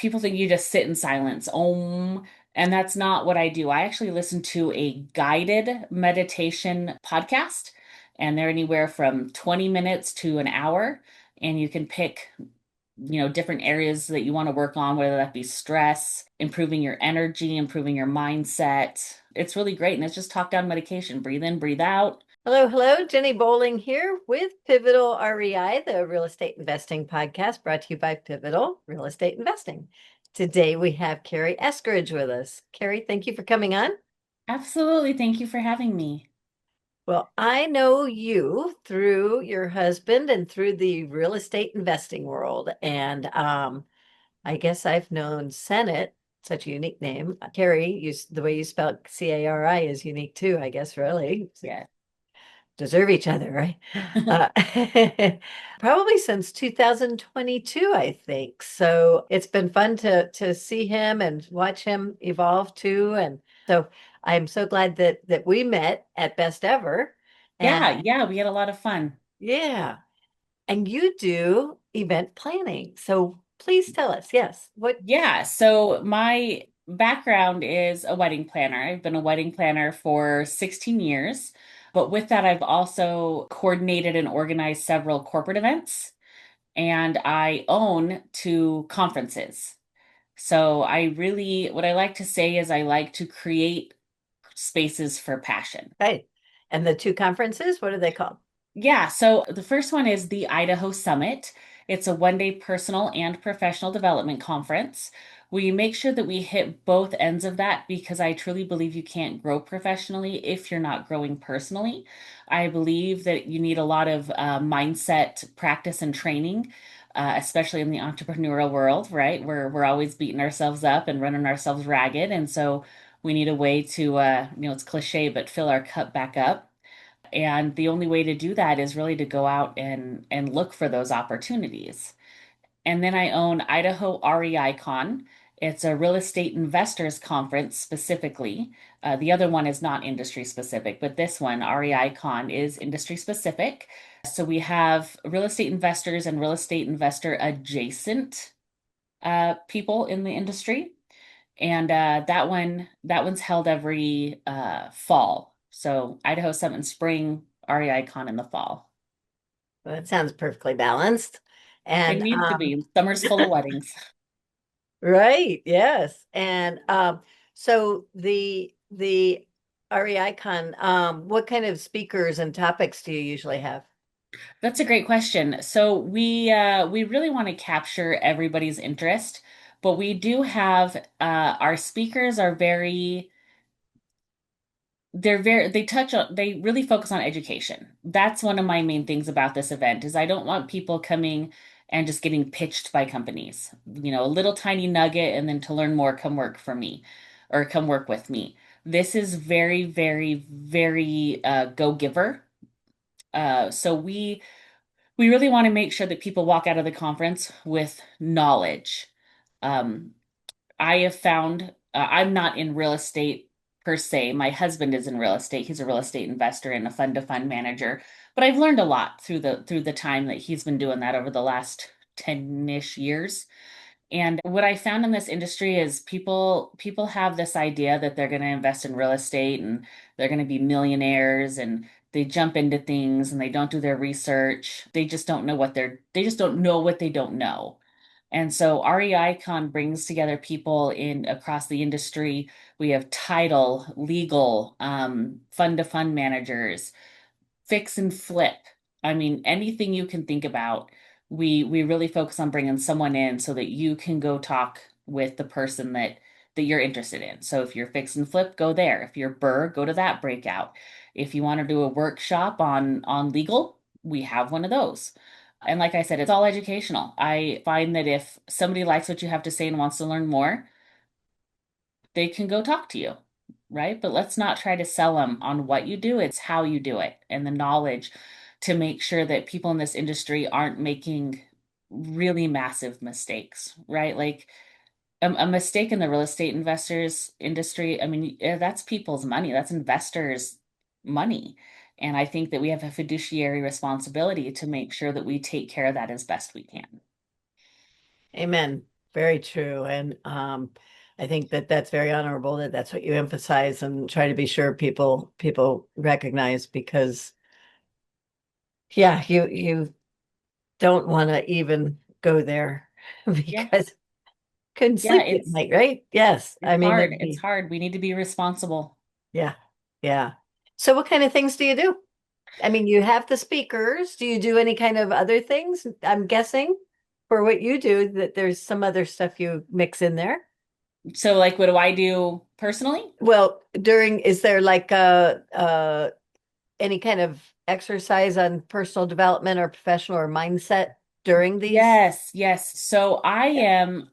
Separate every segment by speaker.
Speaker 1: people think you just sit in silence. And that's not what I do. I actually listen to a guided meditation podcast, and they're anywhere from 20 minutes to an hour. And you can pick, different areas that you want to work on, whether that be stress, improving your energy, improving your mindset. It's really great. And it's just talk down medication. Breathe in, breathe out.
Speaker 2: Hello, hello. Ginny Bolling here with Pivotal REI, the real estate investing podcast brought to you by Pivotal Real Estate Investing. Today we have Cari Eskridge with us. Cari, thank you for coming on.
Speaker 1: Absolutely. Thank you for having me.
Speaker 2: Well, I know you through your husband and through the real estate investing world. And I guess I've known Senate, such a unique name. Cari, the way you spell Cari is unique too, I guess, really.
Speaker 1: Yeah.
Speaker 2: Deserve each other, right? Uh, probably since 2022, I think. So it's been fun to see him and watch him evolve too. And so I'm so glad that we met at Best Ever. And
Speaker 1: Yeah, yeah, we had a lot of fun.
Speaker 2: yeah, and you do event planning. So please tell us, yes, what?
Speaker 1: Yeah, so my background is a wedding planner. I've been a wedding planner for 16 years, but with that, I've also coordinated and organized several corporate events, and I own two conferences. So what I like to say is I like to create spaces for passion.
Speaker 2: Hey, and the two conferences, what are they called?
Speaker 1: Yeah, so the first one is the Idaho Summit. It's a 1 day personal and professional development conference. We make sure that we hit both ends of that because I truly believe you can't grow professionally if you're not growing personally. I believe that you need a lot of mindset practice and training, especially in the entrepreneurial world, right? Where we're always beating ourselves up and running ourselves ragged. And so we need a way to, it's cliche, but fill our cup back up. And the only way to do that is really to go out and look for those opportunities. And then I own Idaho REICon. It's a real estate investors conference specifically. The other one is not industry specific, but this one, REICon, is industry specific. So we have real estate investors and real estate investor adjacent people in the industry. And that one's held every fall. So Idaho Summit in spring, REI Con in the fall.
Speaker 2: Well, that sounds perfectly balanced.
Speaker 1: It
Speaker 2: And
Speaker 1: needs to be. Summer's full of weddings.
Speaker 2: right, yes. And so the REICon, what kind of speakers and topics do you usually have?
Speaker 1: That's a great question. So we really want to capture everybody's interest, but we do have our speakers are they really focus on education. That's one of my main things about this event is I don't want people coming and just getting pitched by companies. A little tiny nugget and then to learn more, come work for me or come work with me. This is very, very, very go-giver. So we really want to make sure that people walk out of the conference with knowledge. Um, I have found I'm not in real estate per se. My husband is in real estate. He's a real estate investor and a fund to fund manager. But I've learned a lot through the time that he's been doing that over the last 10-ish years. And what I found in this industry is people have this idea that they're going to invest in real estate and they're going to be millionaires and they jump into things and they don't do their research. They just don't know what they don't know. And so REICon brings together people in across the industry. We have title, legal, fund to fund managers, fix and flip. I mean, anything you can think about, we really focus on bringing someone in so that you can go talk with the person that you're interested in. So if you're fix and flip, go there. If you're Burr, go to that breakout. If you want to do a workshop on legal, we have one of those. And like I said, it's all educational. I find that if somebody likes what you have to say and wants to learn more, they can go talk to you, right? But let's not try to sell them on what you do. It's how you do it and the knowledge to make sure that people in this industry aren't making really massive mistakes, right? Like a mistake in the real estate investors industry, I mean, that's people's money, that's investors' money. And I think that we have a fiduciary responsibility to make sure that we take care of that as best we can.
Speaker 2: Amen. Very true. And I think that that's very honorable that that's what you emphasize and try to be sure people recognize because yeah, you don't want to even go there
Speaker 1: Yeah.
Speaker 2: because couldn't
Speaker 1: Yeah,
Speaker 2: sleep at night, right? Yes.
Speaker 1: it's
Speaker 2: I mean,
Speaker 1: hard.
Speaker 2: that'd
Speaker 1: It's
Speaker 2: be,
Speaker 1: hard. We need to be responsible.
Speaker 2: yeah, yeah. So what kind of things do you do? I mean, you have the speakers. Do you do any kind of other things? I'm guessing for what you do that there's some other stuff you mix in there.
Speaker 1: So, like, what do I do personally?
Speaker 2: Well, is there like any kind of exercise on personal development or professional or mindset during these?
Speaker 1: Yes, yes. So I am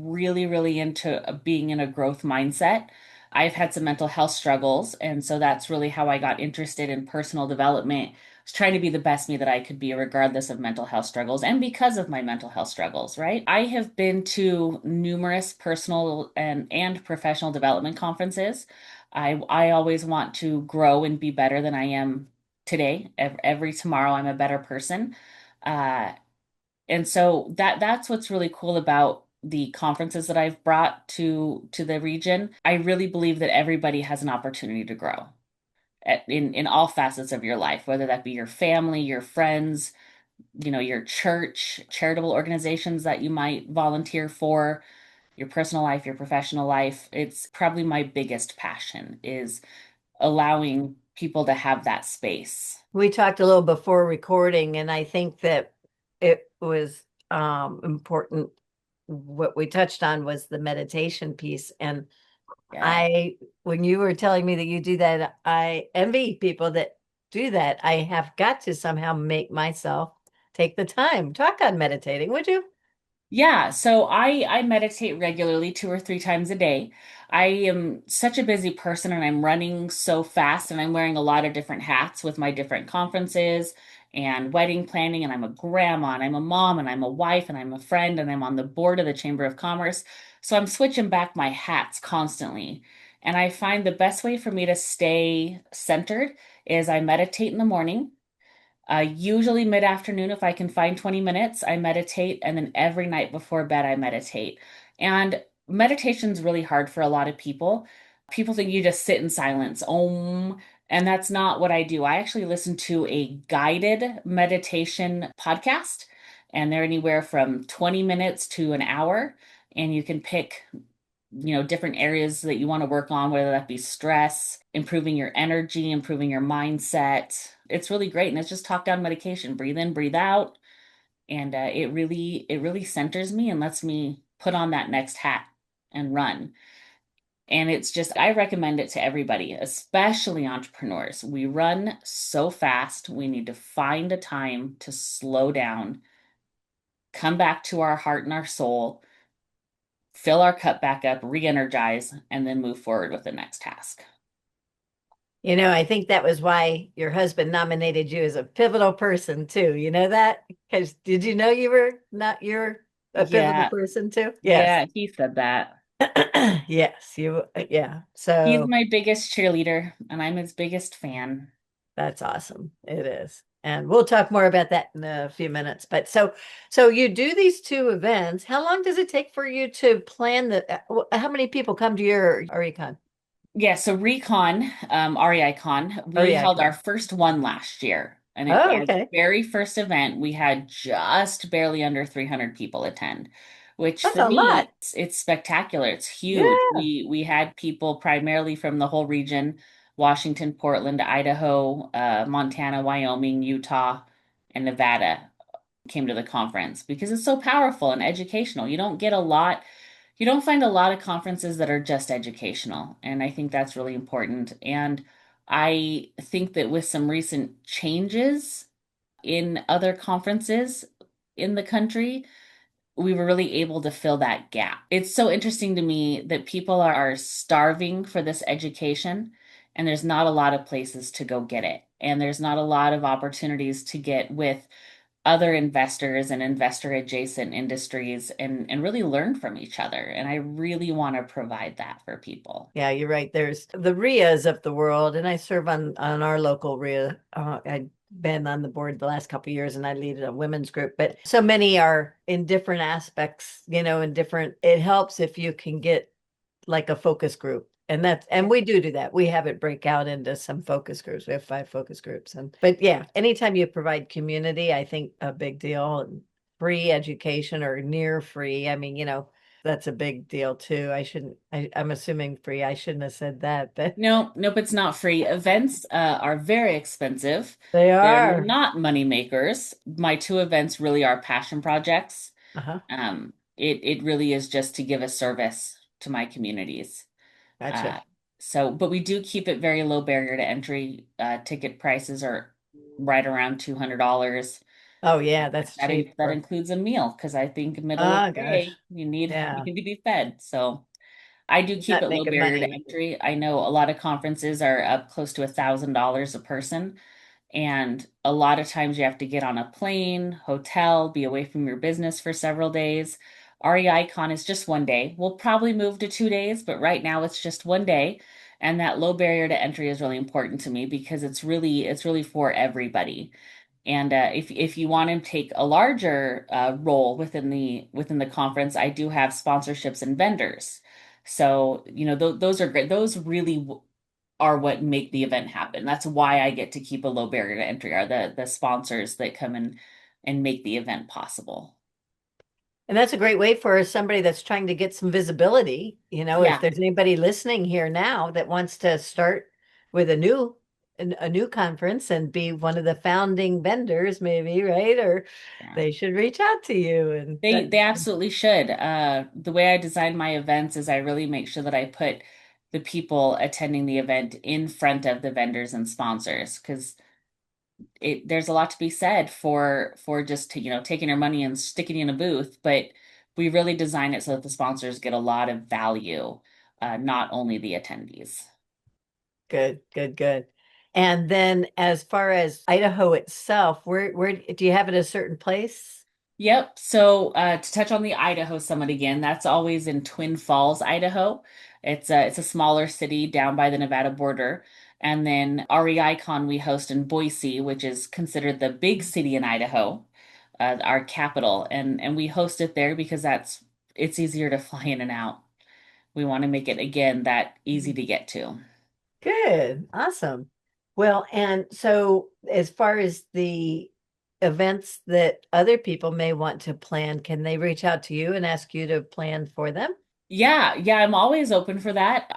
Speaker 1: really, really into being in a growth mindset. I've had some mental health struggles, and so that's really how I got interested in personal development. I was trying to be the best me that I could be, regardless of mental health struggles, and because of my mental health struggles, right? I have been to numerous personal and professional development conferences. I always want to grow and be better than I am today. Every tomorrow, I'm a better person. Uh, and so that's what's really cool about the conferences that I've brought to the region. I really believe that everybody has an opportunity to grow in all facets of your life, whether that be your family, your friends, your church, charitable organizations that you might volunteer for, your personal life, your professional life. It's probably my biggest passion is allowing people to have that space.
Speaker 2: We talked a little before recording, and I think that it was important. What we touched on was the meditation piece. And
Speaker 1: Yeah.
Speaker 2: when you were telling me that you do that, I envy people that do that. I have got to somehow make myself take the time. Talk on meditating, would you?
Speaker 1: Yeah, so I meditate regularly 2 or 3 times a day. I am such a busy person and I'm running so fast and I'm wearing a lot of different hats with my different conferences and wedding planning and I'm a grandma and I'm a mom and I'm a wife and I'm a friend and I'm on the board of the Chamber of Commerce. So I'm switching back my hats constantly. And I find the best way for me to stay centered is I meditate in the morning. Usually mid-afternoon, if I can find 20 minutes, I meditate, and then every night before bed, I meditate. And meditation's really hard for a lot of people. People think you just sit in silence, and that's not what I do. I actually listen to a guided meditation podcast, and they're anywhere from 20 minutes to an hour, and you can pick different areas that you want to work on, whether that be stress, improving your energy, improving your mindset. It's really great. And it's just talk down medication, breathe in, breathe out. And it really centers me and lets me put on that next hat and run. And it's just, I recommend it to everybody, especially entrepreneurs. We run so fast. We need to find a time to slow down, come back to our heart and our soul, fill our cup back up, re-energize, and then move forward with the next task.
Speaker 2: You know, I think that was why your husband nominated you as a pivotal person too. You know that? Because did you know you were not you're a pivotal
Speaker 1: Yeah,
Speaker 2: person too? Yes.
Speaker 1: yeah, he said that.
Speaker 2: Yes, yeah.
Speaker 1: He's
Speaker 2: So
Speaker 1: my biggest cheerleader, and I'm his biggest fan.
Speaker 2: that's awesome. It is. And we'll talk more about that in a few minutes. But so you do these two events. How long does it take for you to plan how many people come to your RECon?
Speaker 1: Yeah, so RECon, REICon, we held our
Speaker 2: REICon.
Speaker 1: first one last year. And
Speaker 2: Oh,
Speaker 1: our
Speaker 2: okay.
Speaker 1: very first event, we had just barely under 300 people attend, which
Speaker 2: That's
Speaker 1: for
Speaker 2: a
Speaker 1: me,
Speaker 2: lot.
Speaker 1: it's spectacular. It's huge.
Speaker 2: Yeah.
Speaker 1: We had people primarily from the whole region, Washington, Portland, Idaho, Montana, Wyoming, Utah, and Nevada came to the conference because it's so powerful and educational. You don't find a lot of conferences that are just educational, and I think that's really important. And I think that with some recent changes in other conferences in the country, we were really able to fill that gap. It's so interesting to me that people are starving for this education, and there's not a lot of places to go get it. And there's not a lot of opportunities to get with other investors and investor adjacent industries and really learn from each other. And I really want to provide that for people.
Speaker 2: Yeah, you're right. There's the RIAs of the world, and I serve on our local RIA. been on the board the last couple of years and I lead a women's group, but so many are in different aspects, in different, it helps if you can get like a focus group. And we do that. We have it break out into some focus groups. We have 5 focus groups. But yeah, anytime you provide community, I think a big deal. And free education or near free. I mean, that's a big deal too. I'm assuming free. I shouldn't have said that, but
Speaker 1: No, nope, it's not free. Events are very expensive.
Speaker 2: they
Speaker 1: They're
Speaker 2: are.
Speaker 1: not money makers. My two events really are passion projects.
Speaker 2: Uh-huh.
Speaker 1: It really is just to give a service to my communities.
Speaker 2: Gotcha.
Speaker 1: Uh, but we do keep it very low barrier to entry. Ticket prices are right around $200.
Speaker 2: Oh yeah, that's cheap
Speaker 1: That
Speaker 2: for,
Speaker 1: includes a meal because I think middle of
Speaker 2: oh
Speaker 1: the
Speaker 2: gosh.
Speaker 1: day you need
Speaker 2: Yeah.
Speaker 1: you need to be fed. So I do keep
Speaker 2: Not
Speaker 1: it low
Speaker 2: making
Speaker 1: barrier to
Speaker 2: money.
Speaker 1: entry. I know a lot of conferences are up close to $1,000 a person. And a lot of times you have to get on a plane, hotel, be away from your business for several days. REICon is just one day. We'll probably move to 2 days, but right now it's just one day. And that low barrier to entry is really important to me because it's really for everybody. And if you want to take a larger role within the conference, I do have sponsorships and vendors. So, those are great. Those really are what make the event happen. That's why I get to keep a low barrier to entry, are the sponsors that come in and make the event possible.
Speaker 2: And that's a great way for somebody that's trying to get some visibility. If
Speaker 1: Yeah,
Speaker 2: there's anybody listening here now that wants to start with a new conference and be one of the founding vendors, maybe, right? Or
Speaker 1: yeah.
Speaker 2: they should reach out to you. And
Speaker 1: They
Speaker 2: that,
Speaker 1: they absolutely should. The way I design my events is I really make sure that I put the people attending the event in front of the vendors and sponsors because there's a lot to be said for just taking your money and sticking it in a booth, but we really design it so that the sponsors get a lot of value, not only the attendees.
Speaker 2: good, good, good. And then as far as Idaho itself, where do you have it a certain place?
Speaker 1: Yep. So to touch on the Idaho Summit again, that's always in Twin Falls, Idaho. It's a smaller city down by the Nevada border. And then REICon we host in Boise, which is considered the big city in Idaho, our capital. And we host it there because it's easier to fly in and out. We want to make it again that easy to get to.
Speaker 2: Good. Awesome. Well, and so as far as the events that other people may want to plan, can they reach out to you and ask you to plan for them?
Speaker 1: Yeah, yeah, I'm always open for that.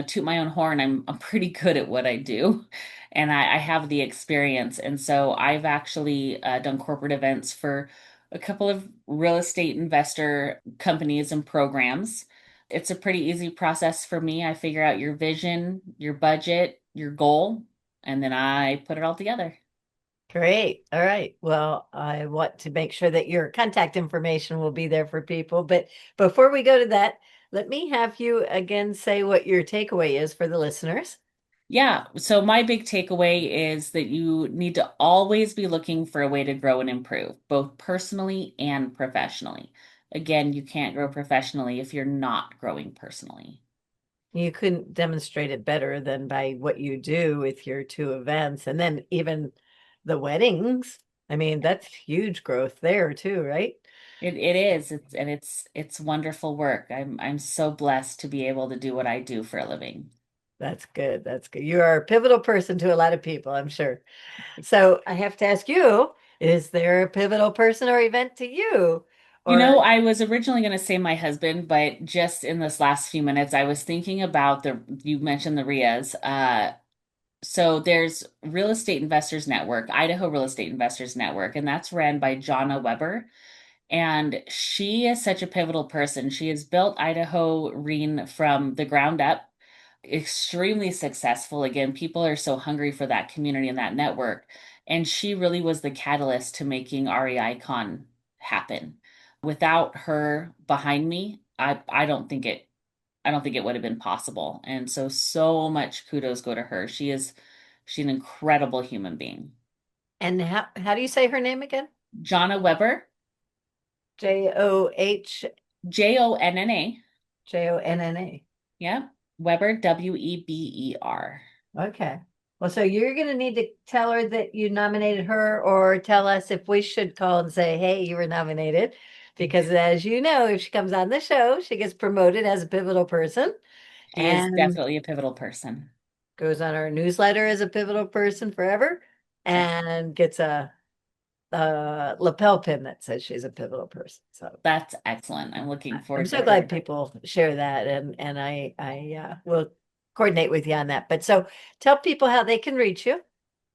Speaker 1: Toot my own horn. I'm pretty good at what I do, and I have the experience. And so I've actually done corporate events for a couple of real estate investor companies and programs. It's a pretty easy process for me. I figure out your vision, your budget, your goal, and then I put it all together.
Speaker 2: Great. All right. Well, I want to make sure that your contact information will be there for people. But before we go to that, let me have you again say what your takeaway is for the listeners.
Speaker 1: Yeah, so my big takeaway is that you need to always be looking for a way to grow and improve, both personally and professionally. Again, you can't grow professionally if you're not growing personally.
Speaker 2: You couldn't demonstrate it better than by what you do with your 2 events and then even the weddings. I mean, that's huge growth there too, right?
Speaker 1: It is. It's wonderful work. I'm so blessed to be able to do what I do for a living.
Speaker 2: That's good. That's good. You are a pivotal person to a lot of people, I'm sure. So I have to ask you, is there a pivotal person or event to you? Or
Speaker 1: I was originally going to say my husband, but just in this last few minutes, I was thinking about you mentioned the RIAs. So there's Real Estate Investors Network, Idaho Real Estate Investors Network, and that's ran by Jonna Weber. And she is such a pivotal person. She has built Idaho REIN from the ground up, extremely successful. Again, people are so hungry for that community and that network. And she really was the catalyst to making REICon happen. Without her behind me, I don't think it would have been possible. And so much kudos go to her. She's an incredible human being.
Speaker 2: and how do you say her name again?
Speaker 1: Jonna Weber,
Speaker 2: John
Speaker 1: Jonna.
Speaker 2: Jonna.
Speaker 1: Yeah. Weber, Weber.
Speaker 2: Okay. Well, so you're going to need to tell her that you nominated her, or tell us if we should call and say, hey, you were nominated. Because as you know, if she comes on the show, she gets promoted as a pivotal person
Speaker 1: She is
Speaker 2: and
Speaker 1: definitely a pivotal person.
Speaker 2: goes on our newsletter as a pivotal person forever
Speaker 1: Yes,
Speaker 2: and gets a lapel pin that says she's a pivotal person. So
Speaker 1: that's excellent. I'm looking
Speaker 2: I'm
Speaker 1: forward to
Speaker 2: so glad
Speaker 1: her.
Speaker 2: people share that, and I will coordinate with you on that. But so tell people how they can reach you.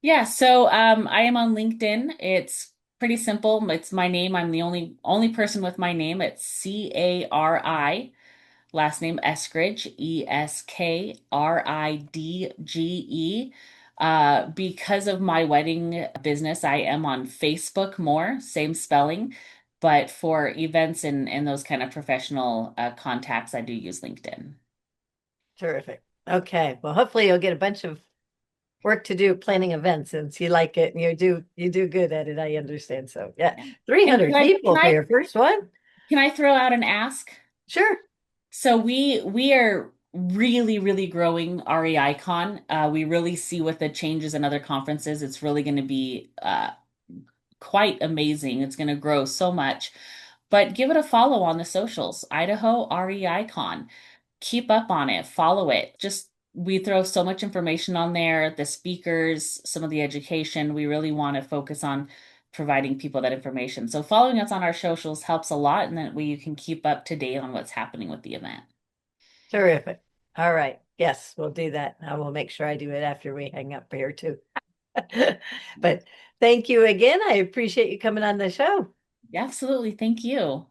Speaker 1: Yeah, so I am on LinkedIn. It's pretty simple. It's my name. I'm the only person with my name. It's Cari, last name Eskridge, Eskridge. Because of my wedding business, I am on Facebook more, same spelling, but for events and those kind of professional contacts, I do use LinkedIn.
Speaker 2: Terrific. Okay. Well, hopefully you'll get a bunch of work to do planning events since you like it and you do good at it. I understand. So yeah,
Speaker 1: Yeah. And
Speaker 2: 300
Speaker 1: can
Speaker 2: people for
Speaker 1: I
Speaker 2: your first one.
Speaker 1: can I throw out an ask?
Speaker 2: Sure.
Speaker 1: So we are really growing REICon. We really see with the changes in other conferences, it's really going to be quite amazing. It's going to grow so much. But give it a follow on the socials. Idaho REICon. Keep up on it. Follow it. Just we throw so much information on there, the speakers, some of the education. We really want to focus on providing people that information. So following us on our socials helps a lot, and that way you can keep up to date on what's happening with the event.
Speaker 2: Terrific. All right. Yes, we'll do that. I will make sure I do it after we hang up here too. But thank you again. I appreciate you coming on the show.
Speaker 1: Yeah, absolutely. Thank you.